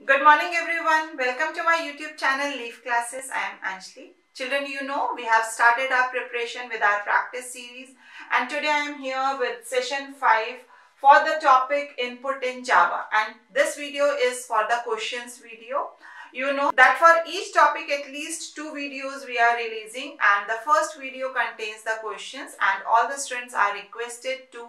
Good morning everyone. Welcome to my YouTube channel Leaf Classes. I am Anjali. Children, we have started our preparation with our practice series, and today I am here with session 5 for the topic input in Java, and this video is for the questions video. You know that for each topic at least 2 videos we are releasing, and the first video contains the questions and all the students are requested to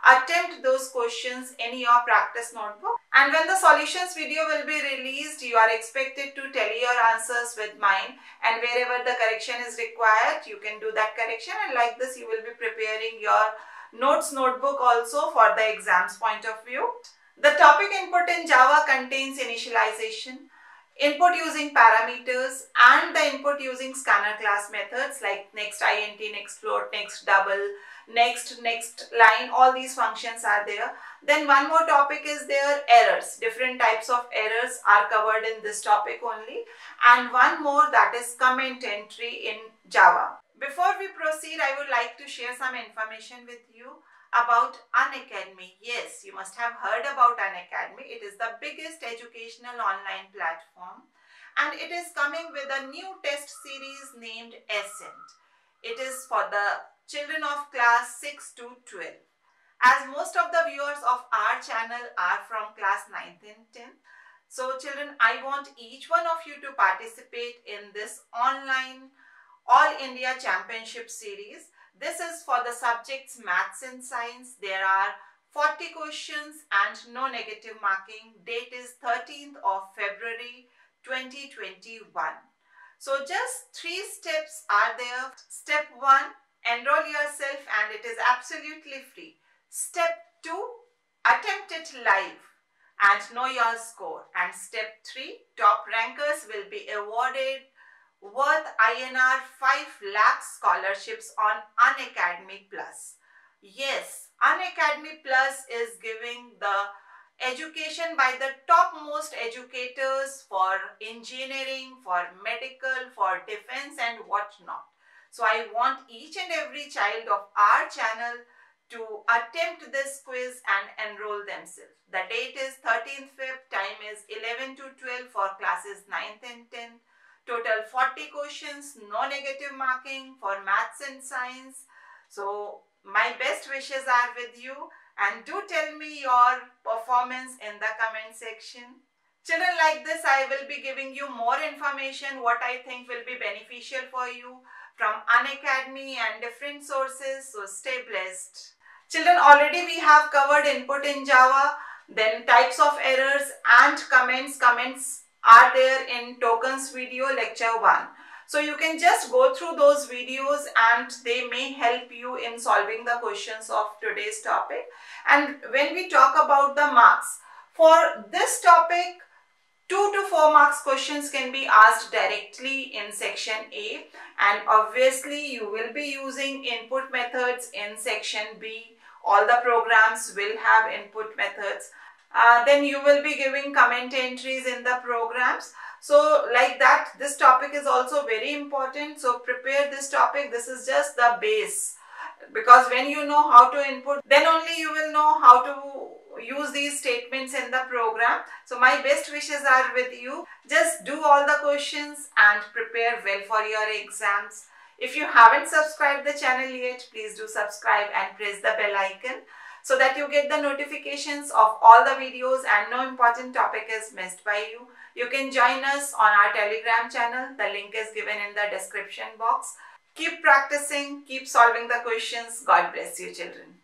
attempt those questions in your practice notebook. And when the solutions video will be released, you are expected to tally your answers with mine, and wherever the correction is required, you can do that correction, and like this you will be preparing your notes notebook also for the exams point of view. The topic input in Java contains initialization, input using parameters, and the input using scanner class methods like next int, next float, next double, next line. All these functions are there. Then one more topic is there, errors. Different types of errors are covered in this topic only, and one more, that is comment entry in Java. Before we proceed, I would like to share some information with you about Unacademy. Yes, you must have heard about Unacademy. It is the biggest educational online platform, and it is coming with a new test series named Ascent. It is for the children of class 6 to 12. As most of the viewers of our channel are from class 9th and 10th, so children, I want each one of you to participate in this online All India Championship series. This is for the subjects Maths and Science. There are 40 questions and no negative marking. Date is 13th of February 2021. So just 3 steps are there. Step 1, enroll yourself and it is absolutely free. Step 2, attempt it live and know your score. And step 3, top rankers will be awarded worth INR 5 lakh scholarships on Unacademy Plus. Yes, Unacademy Plus is giving the education by the topmost educators for engineering, for medical, for defense and whatnot. So I want each and every child of our channel to attempt this quiz and enroll themselves. The date is 13th Feb, time is 11 to 12 for classes 9th and 10th. Total 40 questions, no negative marking for Maths and Science. So my best wishes are with you, and do tell me your performance in the comment section. Children, like this I will be giving you more information what I think will be beneficial for you from Unacademy and different sources. So stay blessed. Children, already we have covered input in Java, then types of errors and comments. Comments are there in tokens video lecture 1. So you can just go through those videos and they may help you in solving the questions of today's topic. And when we talk about the marks, for this topic 2 to 4 marks questions can be asked directly in section A, and obviously you will be using input methods in section B. All the programs will have input methods. Then you will be giving comment entries in the programs. So like that, this topic is also very important. So prepare this topic. This is just the base, because when you know how to input, then only you will know how to use these statements in the program. So my best wishes are with you. Just do all the questions and prepare well for your exams. If you haven't subscribed the channel yet, please do subscribe and press the bell icon so that you get the notifications of all the videos and no important topic is missed by you. You can join us on our Telegram channel. The link is given in the description box. Keep practicing, keep solving the questions. God bless you, children.